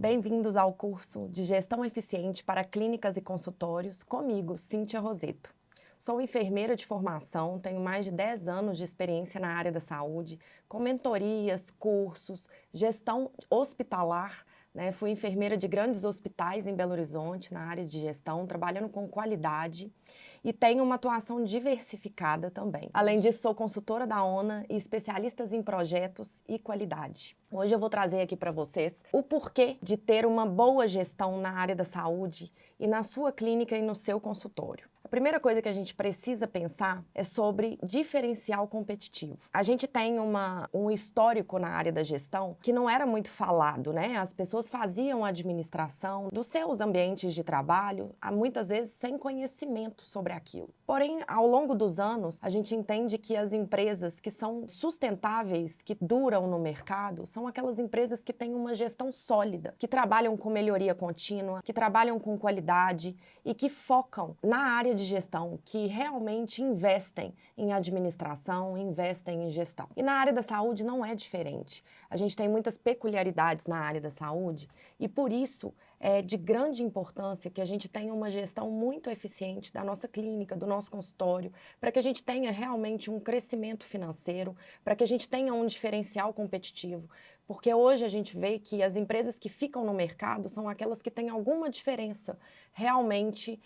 Bem-vindos ao curso de Gestão Eficiente para Clínicas e Consultórios, comigo, Cíntia Roseto. Sou enfermeira de formação, tenho mais de 10 anos de experiência na área da saúde, com mentorias, cursos, gestão hospitalar, fui enfermeira de grandes hospitais em Belo Horizonte, na área de gestão, trabalhando com qualidade e tenho uma atuação diversificada também. Além disso, sou consultora da ONA e especialista em projetos e qualidade. Hoje eu vou trazer aqui para vocês o porquê de ter uma boa gestão na área da saúde e na sua clínica e no seu consultório. A primeira coisa que a gente precisa pensar é sobre diferencial competitivo. A gente tem um histórico na área da gestão que não era muito falado, né? As pessoas faziam a administração dos seus ambientes de trabalho, muitas vezes sem conhecimento sobre aquilo. Porém, ao longo dos anos, a gente entende que as empresas que são sustentáveis, que duram no mercado, são aquelas empresas que têm uma gestão sólida, que trabalham com melhoria contínua, que trabalham com qualidade e que focam na área de gestão, que realmente investem em administração, investem em gestão. E na área da saúde não é diferente. A gente tem muitas peculiaridades na área da saúde e por isso é de grande importância que a gente tenha uma gestão muito eficiente da nossa clínica, do nosso consultório, para que a gente tenha realmente um crescimento financeiro, para que a gente tenha um diferencial competitivo, porque hoje a gente vê que as empresas que ficam no mercado são aquelas que têm alguma diferença realmente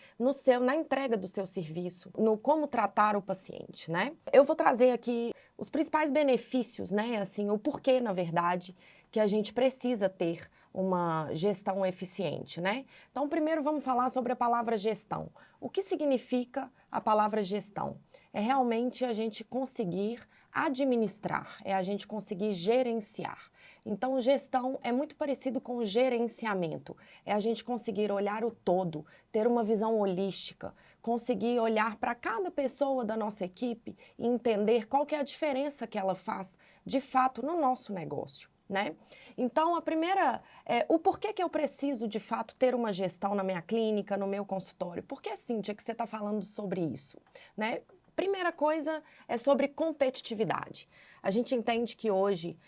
na entrega do seu serviço, no como tratar o paciente, né? Eu vou trazer aqui os principais benefícios, assim, o porquê, na verdade, que a gente precisa ter uma gestão eficiente, né? Então, primeiro vamos falar sobre a palavra gestão. O que significa a palavra gestão? É realmente a gente conseguir administrar, é a gente conseguir gerenciar. Então, gestão é muito parecido com gerenciamento, é a gente conseguir olhar o todo, ter uma visão holística, conseguir olhar para cada pessoa da nossa equipe e entender qual que é a diferença que ela faz, de fato, no nosso negócio. Né? Então, a primeira o porquê que eu preciso, de fato, ter uma gestão na minha clínica, no meu consultório? Por que, Cíntia, que você está falando sobre isso? Né? Primeira coisa é sobre competitividade. A gente entende que hoje,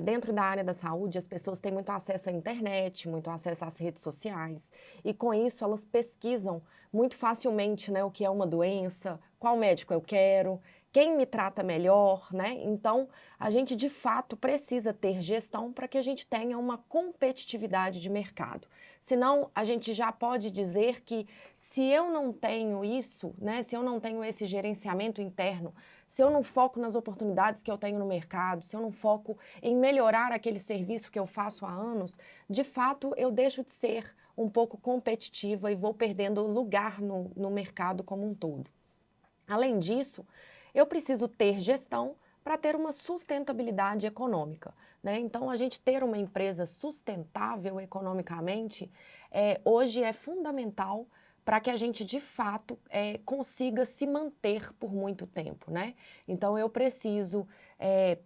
dentro da área da saúde, as pessoas têm muito acesso à internet, muito acesso às redes sociais, e com isso elas pesquisam muito facilmente, né, o que é uma doença, qual médico eu quero, quem me trata melhor, né? Então, a gente de fato precisa ter gestão para que a gente tenha uma competitividade de mercado. Senão, a gente já pode dizer que se eu não tenho isso, né, se eu não tenho esse gerenciamento interno, se eu não foco nas oportunidades que eu tenho no mercado, se eu não foco em melhorar aquele serviço que eu faço há anos, de fato eu deixo de ser um pouco competitiva e vou perdendo lugar no mercado como um todo. Além disso, eu preciso ter gestão para ter uma sustentabilidade econômica, né? Então, a gente ter uma empresa sustentável economicamente, hoje é fundamental para que a gente, de fato, consiga se manter por muito tempo, né? Então, eu preciso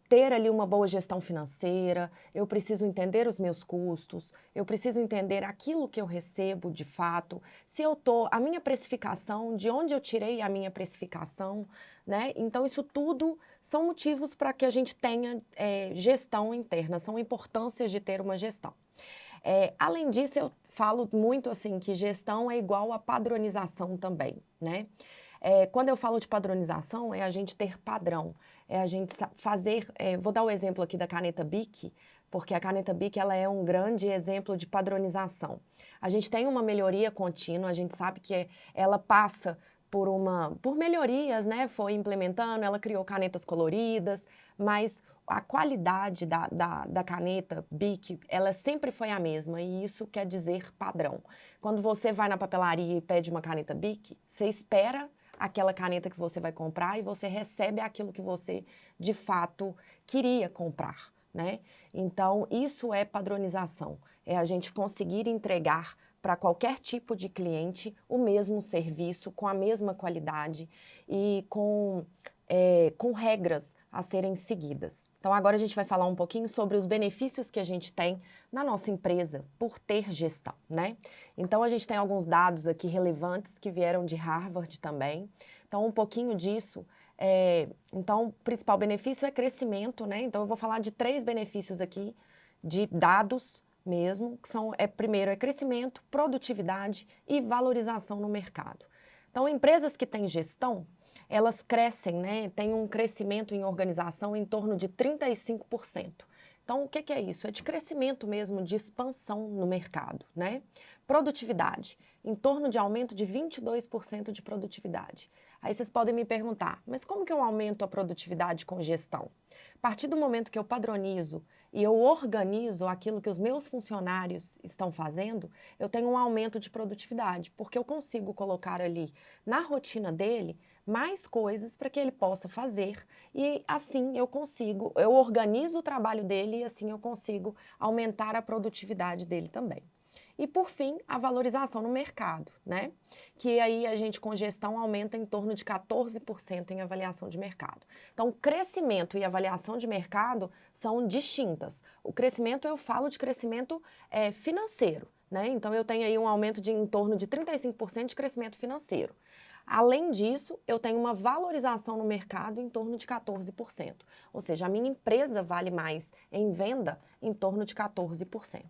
ter ali uma boa gestão financeira, eu preciso entender os meus custos, eu preciso entender aquilo que eu recebo, de fato, a minha precificação, de onde eu tirei a minha precificação, né? Então, isso tudo são motivos para que a gente tenha gestão interna, são importâncias de ter uma gestão. Além disso, eu falo muito assim que gestão é igual a padronização também, né? Quando eu falo de padronização, é a gente ter padrão, é a gente fazer, vou dar o exemplo aqui da caneta Bic, porque a caneta Bic ela é um grande exemplo de padronização. A gente tem uma melhoria contínua, a gente sabe que ela passa por melhorias, né? Foi implementando, ela criou canetas coloridas, mas a qualidade da caneta Bic, ela sempre foi a mesma e isso quer dizer padrão. Quando você vai na papelaria e pede uma caneta Bic, você espera aquela caneta que você vai comprar e você recebe aquilo que você, de fato, queria comprar, né? Então, isso é padronização, é a gente conseguir entregar para qualquer tipo de cliente o mesmo serviço, com a mesma qualidade e com regras a serem seguidas. Então agora a gente vai falar um pouquinho sobre os benefícios que a gente tem na nossa empresa por ter gestão, né? Então a gente tem alguns dados aqui relevantes que vieram de Harvard também. Então um pouquinho disso, então o principal benefício é crescimento, né? Então eu vou falar de 3 benefícios aqui de dados, mesmo, que primeiro é crescimento, produtividade e valorização no mercado. Então, empresas que têm gestão, elas crescem, né? Tem um crescimento em organização em torno de 35%. Então, o que é isso? É de crescimento mesmo, de expansão no mercado, né? Produtividade, em torno de aumento de 22% de produtividade. Aí vocês podem me perguntar, mas como que eu aumento a produtividade com gestão? A partir do momento que eu padronizo e eu organizo aquilo que os meus funcionários estão fazendo, eu tenho um aumento de produtividade, porque eu consigo colocar ali na rotina dele mais coisas para que ele possa fazer e assim eu organizo o trabalho dele e assim eu consigo aumentar a produtividade dele também. E por fim, a valorização no mercado, né? Que aí a gente com gestão aumenta em torno de 14% em avaliação de mercado. Então, crescimento e avaliação de mercado são distintas. O crescimento, eu falo de crescimento financeiro, né? Então, eu tenho aí um aumento de em torno de 35% de crescimento financeiro. Além disso, eu tenho uma valorização no mercado em torno de 14%. Ou seja, a minha empresa vale mais em venda em torno de 14%,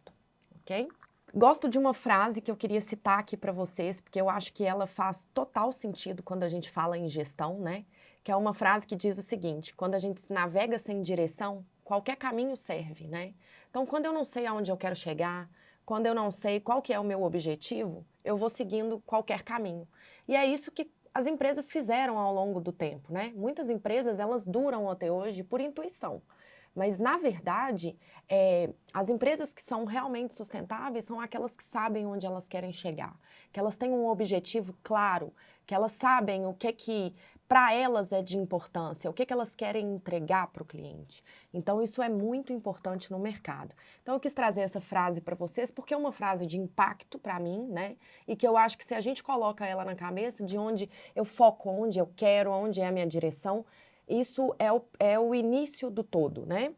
ok? Gosto de uma frase que eu queria citar aqui para vocês, porque eu acho que ela faz total sentido quando a gente fala em gestão, né? Que é uma frase que diz o seguinte: quando a gente navega sem direção, qualquer caminho serve, né? Então, quando eu não sei aonde eu quero chegar, quando eu não sei qual que é o meu objetivo, eu vou seguindo qualquer caminho. E é isso que as empresas fizeram ao longo do tempo, né? Muitas empresas, elas duram até hoje por intuição. Mas, na verdade, as empresas que são realmente sustentáveis são aquelas que sabem onde elas querem chegar, que elas têm um objetivo claro, que elas sabem o que para elas é de importância, o que elas querem entregar para o cliente. Então, isso é muito importante no mercado. Então, eu quis trazer essa frase para vocês, porque é uma frase de impacto para mim, né? E que eu acho que se a gente coloca ela na cabeça, de onde eu foco, onde eu quero, onde é a minha direção, isso é o início do todo, né?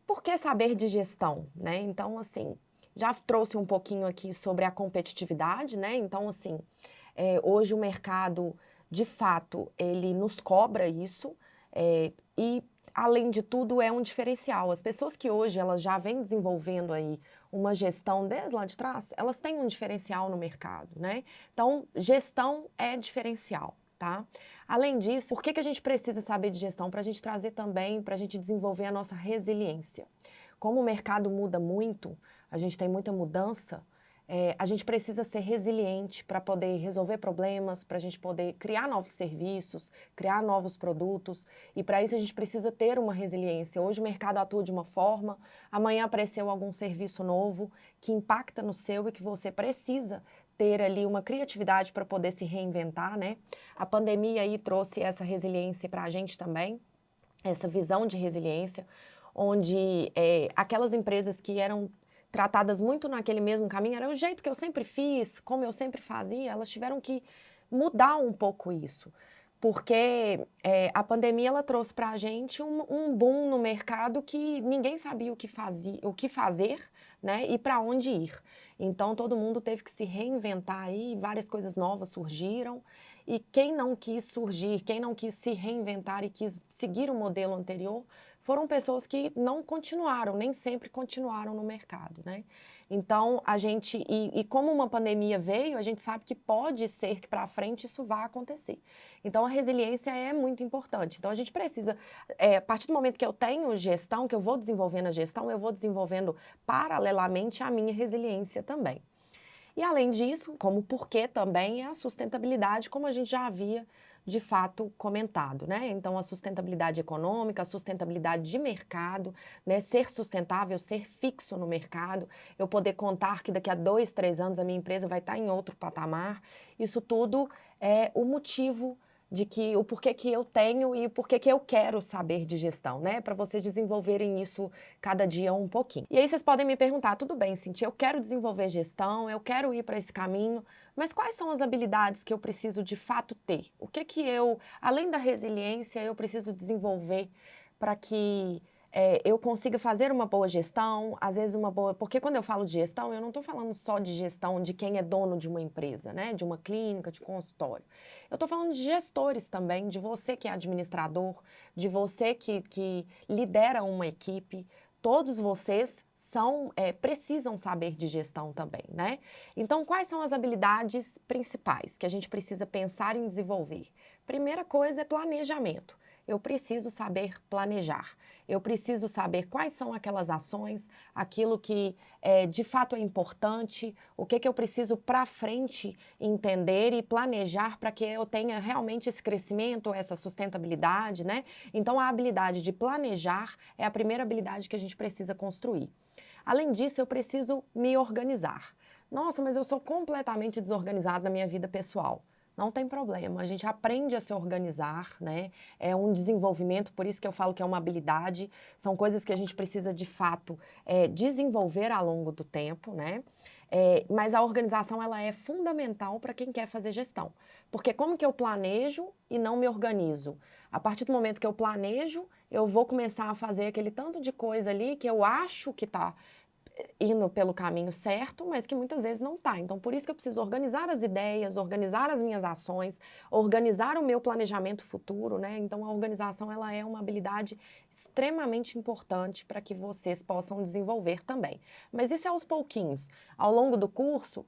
Por que saber de gestão, né? Então, assim, já trouxe um pouquinho aqui sobre a competitividade, né? Então, assim, hoje o mercado, de fato, ele nos cobra isso e, além de tudo, é um diferencial. As pessoas que hoje elas já vêm desenvolvendo aí uma gestão desde lá de trás, elas têm um diferencial no mercado, né? Então, gestão é diferencial, tá? Além disso, por que a gente precisa saber de gestão? Para a gente trazer também, para a gente desenvolver a nossa resiliência. Como o mercado muda muito, a gente tem muita mudança, a gente precisa ser resiliente para poder resolver problemas, para a gente poder criar novos serviços, criar novos produtos, e para isso a gente precisa ter uma resiliência. Hoje o mercado atua de uma forma, amanhã apareceu algum serviço novo que impacta no seu e que você precisa ter ali uma criatividade para poder se reinventar, né? A pandemia aí trouxe essa resiliência para a gente também, essa visão de resiliência, onde aquelas empresas que eram tratadas muito naquele mesmo caminho, era o jeito que eu sempre fiz, como eu sempre fazia, elas tiveram que mudar um pouco isso, porque a pandemia ela trouxe para a gente um boom no mercado que ninguém sabia o que fazer, né, e para onde ir. Então todo mundo teve que se reinventar aí, várias coisas novas surgiram, e quem não quis surgir, quem não quis se reinventar e quis seguir o modelo anterior, foram pessoas que não continuaram, nem sempre continuaram no mercado, né? Então, como uma pandemia veio, a gente sabe que pode ser que para frente isso vá acontecer. Então, a resiliência é muito importante. Então, a gente precisa, a partir do momento que eu tenho gestão, que eu vou desenvolvendo a gestão, eu vou desenvolvendo paralelamente a minha resiliência também. E além disso, como porquê também é a sustentabilidade, como a gente já havia de fato comentado, né? Então, a sustentabilidade econômica, a sustentabilidade de mercado, né? Ser sustentável, ser fixo no mercado, eu poder contar que daqui a 2, 3 anos a minha empresa vai estar em outro patamar, isso tudo é o motivo de que o porquê que eu tenho e o porquê que eu quero saber de gestão, né? Para vocês desenvolverem isso cada dia um pouquinho. E aí vocês podem me perguntar, tudo bem, Cintia, eu quero desenvolver gestão, eu quero ir para esse caminho, mas quais são as habilidades que eu preciso de fato ter? O que eu, além da resiliência, eu preciso desenvolver para que eu consiga fazer uma boa gestão, às vezes uma boa... Porque quando eu falo de gestão, eu não estou falando só de gestão de quem é dono de uma empresa, né? De uma clínica, de consultório. Eu estou falando de gestores também, de você que é administrador, de você que lidera uma equipe. Todos vocês precisam saber de gestão também, né? Então, quais são as habilidades principais que a gente precisa pensar em desenvolver? Primeira coisa é planejamento. Eu preciso saber planejar. Eu preciso saber quais são aquelas ações, aquilo que de fato é importante, o que eu preciso para frente entender e planejar para que eu tenha realmente esse crescimento, essa sustentabilidade, né? Então, a habilidade de planejar é a primeira habilidade que a gente precisa construir. Além disso, eu preciso me organizar. Nossa, mas eu sou completamente desorganizada na minha vida pessoal. Não tem problema, a gente aprende a se organizar, né? É um desenvolvimento, por isso que eu falo que é uma habilidade, são coisas que a gente precisa de fato desenvolver ao longo do tempo, né? Mas a organização ela é fundamental para quem quer fazer gestão. Porque como que eu planejo e não me organizo? A partir do momento que eu planejo, eu vou começar a fazer aquele tanto de coisa ali que eu acho que está indo pelo caminho certo, mas que muitas vezes não está. Então, por isso que eu preciso organizar as ideias, organizar as minhas ações, organizar o meu planejamento futuro, né? Então, a organização, ela é uma habilidade extremamente importante para que vocês possam desenvolver também. Mas isso é aos pouquinhos. Ao longo do curso,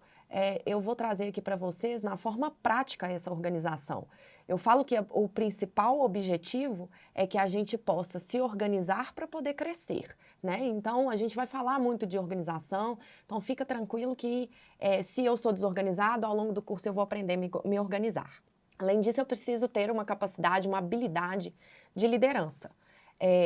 eu vou trazer aqui para vocês, na forma prática, essa organização. Eu falo que o principal objetivo é que a gente possa se organizar para poder crescer, né? Então, a gente vai falar muito de organização, então fica tranquilo que se eu sou desorganizado, ao longo do curso eu vou aprender a me organizar. Além disso, eu preciso ter uma capacidade, uma habilidade de liderança.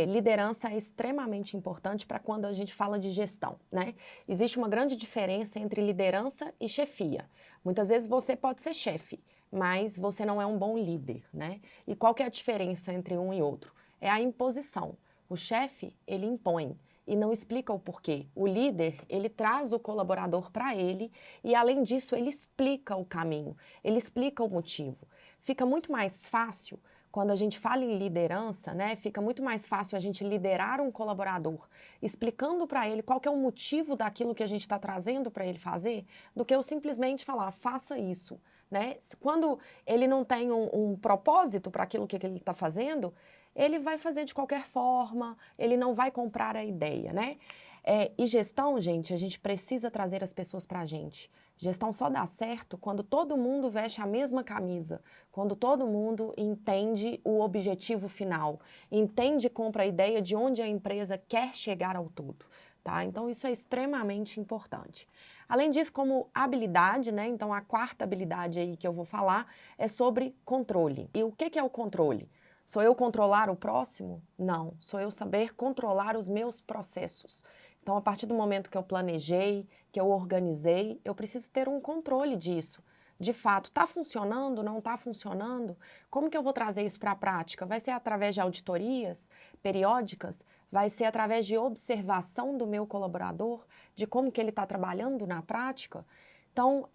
Liderança é extremamente importante para quando a gente fala de gestão, né? Existe uma grande diferença entre liderança e chefia. Muitas vezes você pode ser chefe, mas você não é um bom líder, né? E qual que é a diferença entre um e outro? É a imposição. O chefe, ele impõe e não explica o porquê. O líder, ele traz o colaborador para ele e, além disso, ele explica o caminho, ele explica o motivo. Fica muito mais fácil quando a gente fala em liderança, né, fica muito mais fácil a gente liderar um colaborador, explicando para ele qual que é o motivo daquilo que a gente está trazendo para ele fazer, do que eu simplesmente falar, faça isso. Né? Quando ele não tem um propósito para aquilo que ele está fazendo, ele vai fazer de qualquer forma, ele não vai comprar a ideia, né? E gestão, gente, a gente precisa trazer as pessoas para a gente. Gestão só dá certo quando todo mundo veste a mesma camisa, quando todo mundo entende o objetivo final, entende e compra a ideia de onde a empresa quer chegar ao todo, tá? Então, isso é extremamente importante. Além disso, como habilidade, né? Então, a quarta habilidade aí que eu vou falar é sobre controle. E o que é o controle? Sou eu controlar o próximo? Não, sou eu saber controlar os meus processos. Então, a partir do momento que eu planejei, que eu organizei, eu preciso ter um controle disso. De fato, está funcionando, não está funcionando? Como que eu vou trazer isso para a prática? Vai ser através de auditorias periódicas? Vai ser através de observação do meu colaborador, de como que ele está trabalhando na prática? Então,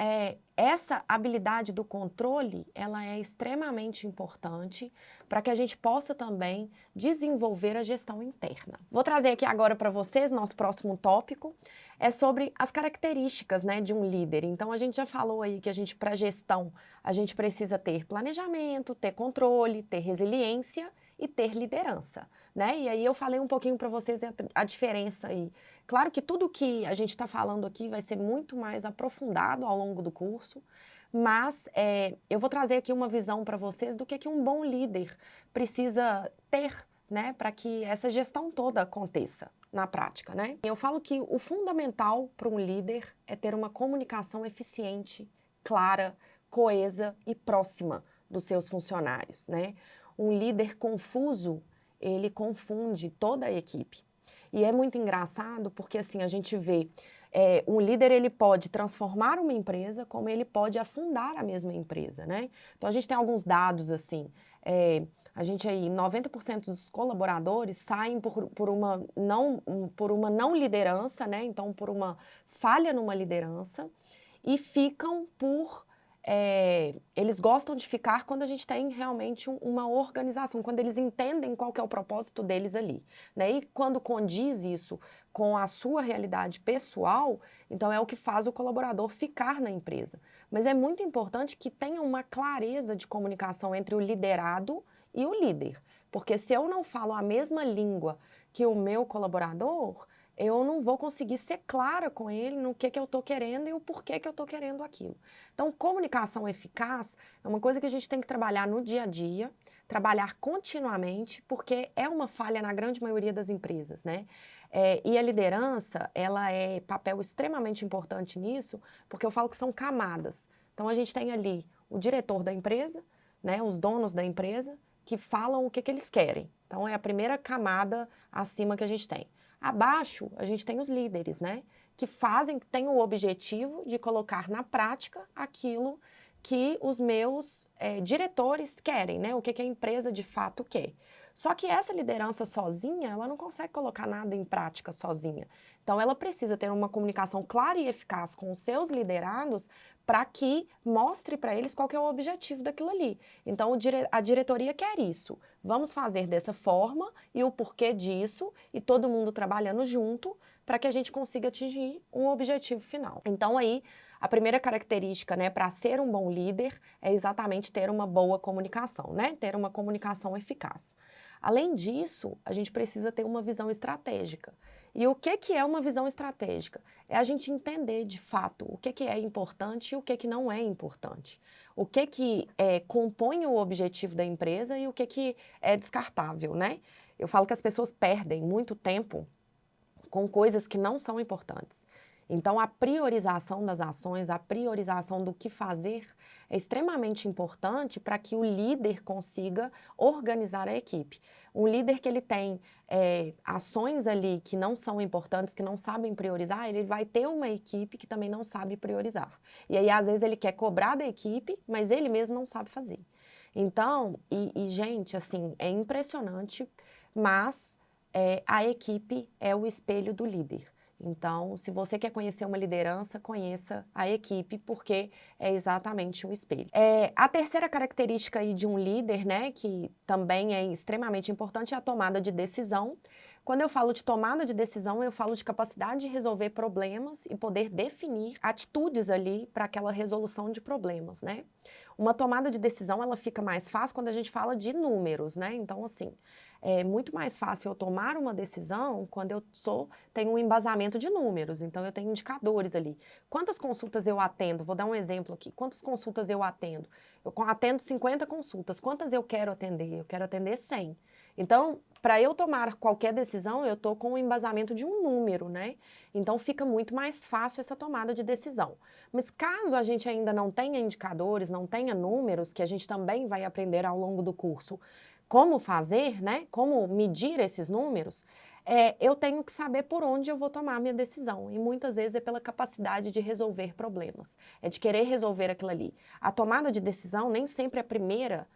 essa habilidade do controle, ela é extremamente importante para que a gente possa também desenvolver a gestão interna. Vou trazer aqui agora para vocês, nosso próximo tópico, é sobre as características, né, de um líder. Então, a gente já falou aí que para gestão, a gente precisa ter planejamento, ter controle, ter resiliência e ter liderança, né? E aí eu falei um pouquinho para vocês a diferença aí. Claro que tudo que a gente está falando aqui vai ser muito mais aprofundado ao longo do curso, mas eu vou trazer aqui uma visão para vocês do que um bom líder precisa ter, né, para que essa gestão toda aconteça na prática, né? Eu falo que o fundamental para um líder é ter uma comunicação eficiente, clara, coesa e próxima dos seus funcionários, né? Um líder confuso, ele confunde toda a equipe. E é muito engraçado porque, assim, a gente vê, um líder, ele pode transformar uma empresa, como ele pode afundar a mesma empresa, né? Então, a gente tem alguns dados, assim, a gente aí, 90% dos colaboradores saem por uma não liderança, né? Então, por uma falha numa liderança e ficam eles gostam de ficar quando a gente tem realmente uma organização, quando eles entendem qual que é o propósito deles ali, né? E quando condiz isso com a sua realidade pessoal, então é o que faz o colaborador ficar na empresa. Mas é muito importante que tenha uma clareza de comunicação entre o liderado e o líder, porque se eu não falo a mesma língua que o meu colaborador, eu não vou conseguir ser clara com ele no que eu estou querendo e o porquê que eu estou querendo aquilo. Então, comunicação eficaz é uma coisa que a gente tem que trabalhar no dia a dia, trabalhar continuamente, porque é uma falha na grande maioria das empresas, né? E a liderança, ela é papel extremamente importante nisso, porque eu falo que são camadas. Então, a gente tem ali o diretor da empresa, né, os donos da empresa, que falam o que eles querem. Então, é a primeira camada acima que a gente tem. Abaixo, a gente tem os líderes, né? Que têm o objetivo de colocar na prática aquilo que os meus diretores querem, né? O que a empresa de fato quer. Só que essa liderança sozinha, ela não consegue colocar nada em prática sozinha. Então, ela precisa ter uma comunicação clara e eficaz com os seus liderados para que mostre para eles qual que é o objetivo daquilo ali. Então, a diretoria quer isso. Vamos fazer dessa forma e o porquê disso, e todo mundo trabalhando junto para que a gente consiga atingir um objetivo final. Então, aí, a primeira característica, né, para ser um bom líder é exatamente ter uma boa comunicação, né? Ter uma comunicação eficaz. Além disso, a gente precisa ter uma visão estratégica. E o que é uma visão estratégica? É a gente entender de fato o que é importante e o que não é importante. O que compõe o objetivo da empresa e o que é descartável, né? Eu falo que as pessoas perdem muito tempo com coisas que não são importantes. Então, a priorização das ações, a priorização do que fazer é extremamente importante para que o líder consiga organizar a equipe. Um líder que ele tem ações ali que não são importantes, que não sabem priorizar, ele vai ter uma equipe que também não sabe priorizar. E aí, às vezes, ele quer cobrar da equipe, mas ele mesmo não sabe fazer. Então, gente, assim, é impressionante, mas a equipe é o espelho do líder. Então, se você quer conhecer uma liderança, conheça a equipe, porque é exatamente um espelho. A terceira característica aí de um líder, né, que também é extremamente importante, é a tomada de decisão. Quando eu falo de tomada de decisão, eu falo de capacidade de resolver problemas e poder definir atitudes ali para aquela resolução de problemas, né? Uma tomada de decisão, ela fica mais fácil quando a gente fala de números, né? Então, assim, é muito mais fácil eu tomar uma decisão quando eu tenho um embasamento de números, então eu tenho indicadores ali. Quantas consultas eu atendo? Vou dar um exemplo aqui. Quantas consultas eu atendo? Eu atendo 50 consultas. Quantas eu quero atender? Eu quero atender 100. Então, para eu tomar qualquer decisão, eu estou com o embasamento de um número, né? Então, fica muito mais fácil essa tomada de decisão. Mas caso a gente ainda não tenha indicadores, não tenha números, que a gente também vai aprender ao longo do curso, como fazer, né? Como medir esses números, eu tenho que saber por onde eu vou tomar a minha decisão. E muitas vezes é pela capacidade de resolver problemas, é de querer resolver aquilo ali. A tomada de decisão, nem sempre a primeira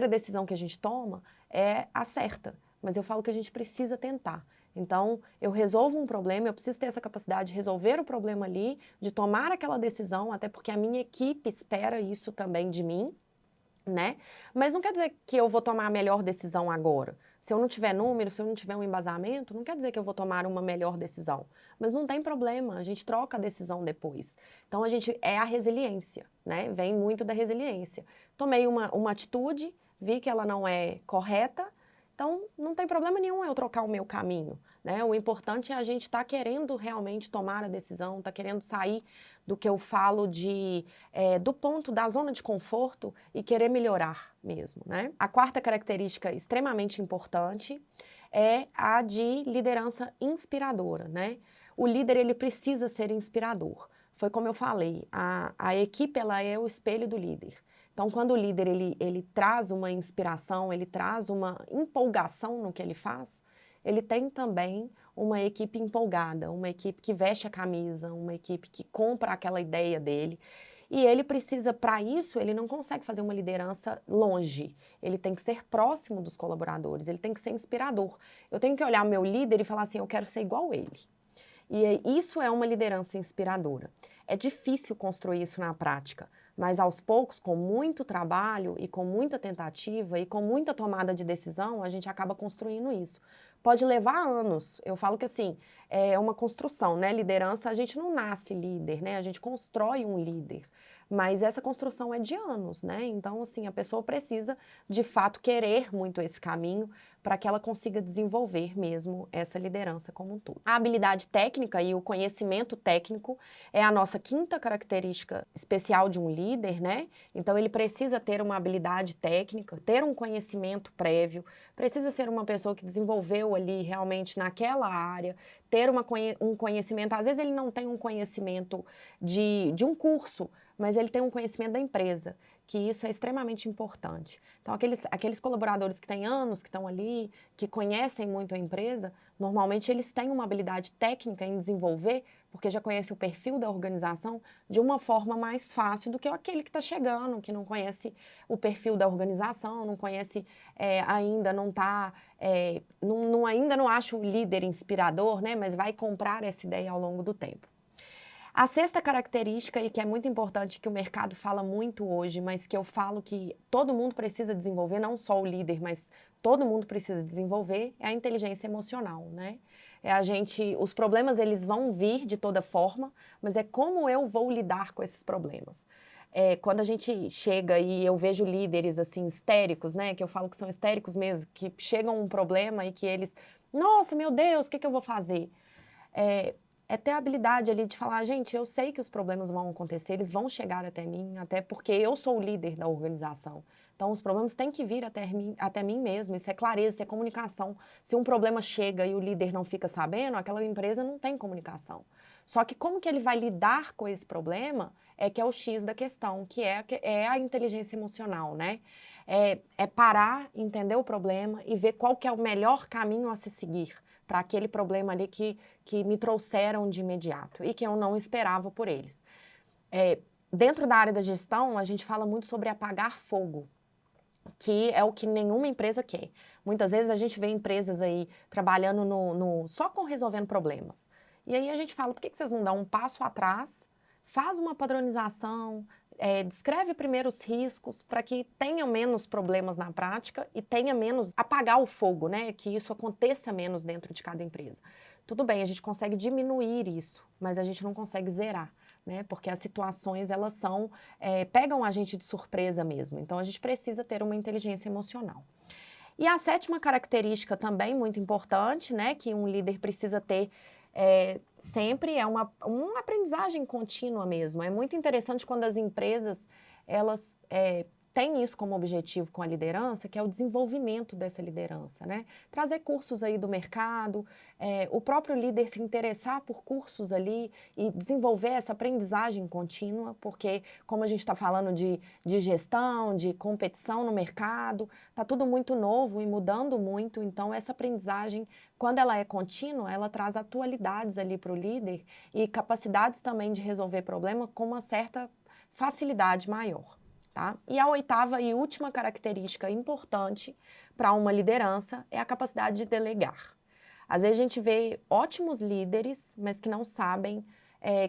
decisão que a gente toma é a certa, mas eu falo que a gente precisa tentar. Então, eu resolvo um problema, eu preciso ter essa capacidade de resolver o problema ali, de tomar aquela decisão, até porque a minha equipe espera isso também de mim, né? Mas não quer dizer que eu vou tomar a melhor decisão agora. Se eu não tiver número, se eu não tiver um embasamento, não quer dizer que eu vou tomar uma melhor decisão. Mas não tem problema, a gente troca a decisão depois. Então, é a resiliência, né? Vem muito da resiliência. Tomei uma atitude, vi que ela não é correta, então não tem problema nenhum eu trocar o meu caminho, né? O importante é a gente estar querendo realmente tomar a decisão, estar querendo sair do que eu falo do ponto da zona de conforto e querer melhorar mesmo, né? A quarta característica extremamente importante é a de liderança inspiradora, né? O líder, ele precisa ser inspirador. Foi como eu falei, a equipe, ela é o espelho do líder. Então, quando o líder ele traz uma inspiração, ele traz uma empolgação no que ele faz, ele tem também uma equipe empolgada, uma equipe que veste a camisa, uma equipe que compra aquela ideia dele. E ele precisa, para isso, ele não consegue fazer uma liderança longe. Ele tem que ser próximo dos colaboradores, ele tem que ser inspirador. Eu tenho que olhar o meu líder e falar assim, eu quero ser igual a ele. E isso é uma liderança inspiradora. É difícil construir isso na prática, mas aos poucos, com muito trabalho e com muita tentativa e com muita tomada de decisão, a gente acaba construindo isso. Pode levar anos. Eu falo que assim, é uma construção, né? Liderança, a gente não nasce líder, né? A gente constrói um líder. Mas essa construção é de anos, né? Então, assim, a pessoa precisa, de fato, querer muito esse caminho para que ela consiga desenvolver mesmo essa liderança como um todo. A habilidade técnica e o conhecimento técnico é a nossa quinta característica especial de um líder, né? Então, ele precisa ter uma habilidade técnica, ter um conhecimento prévio, precisa ser uma pessoa que desenvolveu ali realmente naquela área, ter um conhecimento, às vezes ele não tem um conhecimento de um curso, mas ele tem um conhecimento da empresa, que isso é extremamente importante. Então, aqueles colaboradores que têm anos, que estão ali, que conhecem muito a empresa, normalmente eles têm uma habilidade técnica em desenvolver, porque já conhece o perfil da organização de uma forma mais fácil do que aquele que está chegando, que não conhece o perfil da organização, não conhece ainda, não está, ainda não acha o líder inspirador, né, mas vai comprar essa ideia ao longo do tempo. A sexta característica, e que é muito importante, que o mercado fala muito hoje, mas que eu falo que todo mundo precisa desenvolver, não só o líder, mas todo mundo precisa desenvolver, é a inteligência emocional, né? Os problemas eles vão vir de toda forma, mas é como eu vou lidar com esses problemas. Quando a gente chega e eu vejo líderes assim histéricos, né, que eu falo que são histéricos mesmo, que chegam um problema e que eles, nossa, meu Deus, o que eu vou fazer? É ter a habilidade ali de falar, gente, eu sei que os problemas vão acontecer, eles vão chegar até mim, até porque eu sou o líder da organização. Então, os problemas têm que vir até mim mesmo, isso é clareza, isso é comunicação. Se um problema chega e o líder não fica sabendo, aquela empresa não tem comunicação. Só que como que ele vai lidar com esse problema é que é o X da questão, que é a inteligência emocional, né? É parar, entender o problema e ver qual que é o melhor caminho a se seguir para aquele problema ali que me trouxeram de imediato e que eu não esperava por eles. Dentro da área da gestão, a gente fala muito sobre apagar fogo, que é o que nenhuma empresa quer. Muitas vezes a gente vê empresas aí trabalhando só com resolvendo problemas. E aí a gente fala, por que vocês não dão um passo atrás, faz uma padronização, descreve primeiro os riscos para que tenha menos problemas na prática e tenha menos, apagar o fogo, né? Que isso aconteça menos dentro de cada empresa. Tudo bem, a gente consegue diminuir isso, mas a gente não consegue zerar, né? Porque as situações, elas pegam a gente de surpresa mesmo. Então, a gente precisa ter uma inteligência emocional. E a sétima característica também muito importante, né, que um líder precisa ter sempre é uma aprendizagem contínua mesmo. É muito interessante quando as empresas, elas têm isso como objetivo com a liderança, que é o desenvolvimento dessa liderança, né? Trazer cursos aí do mercado, o próprio líder se interessar por cursos ali e desenvolver essa aprendizagem contínua, porque como a gente está falando de gestão, de competição no mercado, está tudo muito novo e mudando muito, então essa aprendizagem, quando ela é contínua, ela traz atualidades ali para o líder e capacidades também de resolver problemas com uma certa facilidade maior. Tá? E a oitava e última característica importante para uma liderança é a capacidade de delegar. Às vezes a gente vê ótimos líderes, mas que não sabem,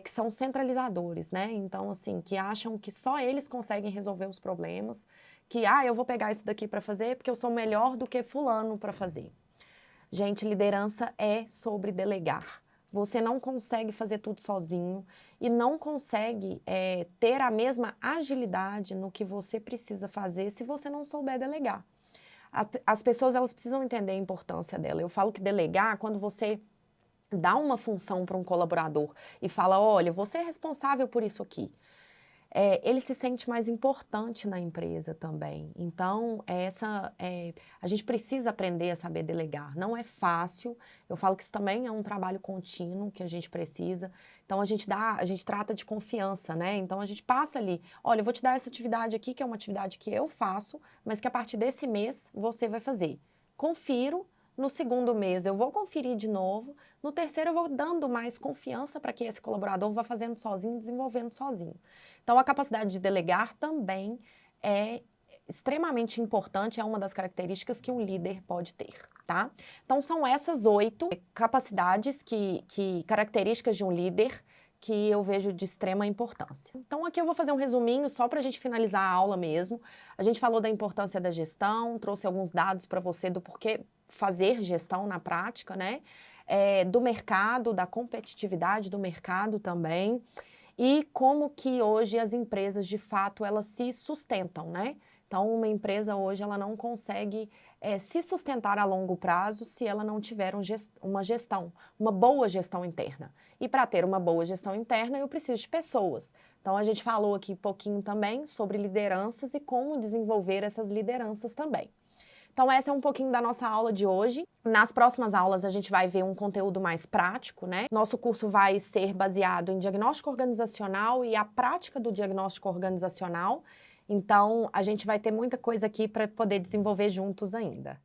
que são centralizadores, né? Então, assim, que acham que só eles conseguem resolver os problemas, que, eu vou pegar isso daqui para fazer porque eu sou melhor do que fulano para fazer. Gente, liderança é sobre delegar. Você não consegue fazer tudo sozinho e não consegue ter a mesma agilidade no que você precisa fazer se você não souber delegar. As pessoas, elas precisam entender a importância dela. Eu falo que delegar, quando você dá uma função para um colaborador e fala, olha, você é responsável por isso aqui. Ele se sente mais importante na empresa também. Então, a gente precisa aprender a saber delegar. Não é fácil, eu falo que isso também é um trabalho contínuo que a gente precisa. Então, a gente trata de confiança, né? Então, a gente passa ali, olha, eu vou te dar essa atividade aqui, que é uma atividade que eu faço, mas que a partir desse mês você vai fazer. Confiro. No segundo mês eu vou conferir de novo, no terceiro eu vou dando mais confiança para que esse colaborador vá fazendo sozinho, desenvolvendo sozinho. Então, a capacidade de delegar também é extremamente importante, é uma das características que um líder pode ter, tá? Então, são essas 8 capacidades, características de um líder que eu vejo de extrema importância. Então, aqui eu vou fazer um resuminho só para a gente finalizar a aula mesmo. A gente falou da importância da gestão, trouxe alguns dados para você do porquê fazer gestão na prática, né? do mercado, da competitividade do mercado também, e como que hoje as empresas, de fato, elas se sustentam, né? Então, uma empresa hoje, ela não consegue se sustentar a longo prazo se ela não tiver uma gestão, uma boa gestão interna. E para ter uma boa gestão interna, eu preciso de pessoas. Então, a gente falou aqui um pouquinho também sobre lideranças e como desenvolver essas lideranças também. Então, essa é um pouquinho da nossa aula de hoje. Nas próximas aulas, a gente vai ver um conteúdo mais prático, né? Nosso curso vai ser baseado em diagnóstico organizacional e a prática do diagnóstico organizacional. Então, a gente vai ter muita coisa aqui para poder desenvolver juntos ainda.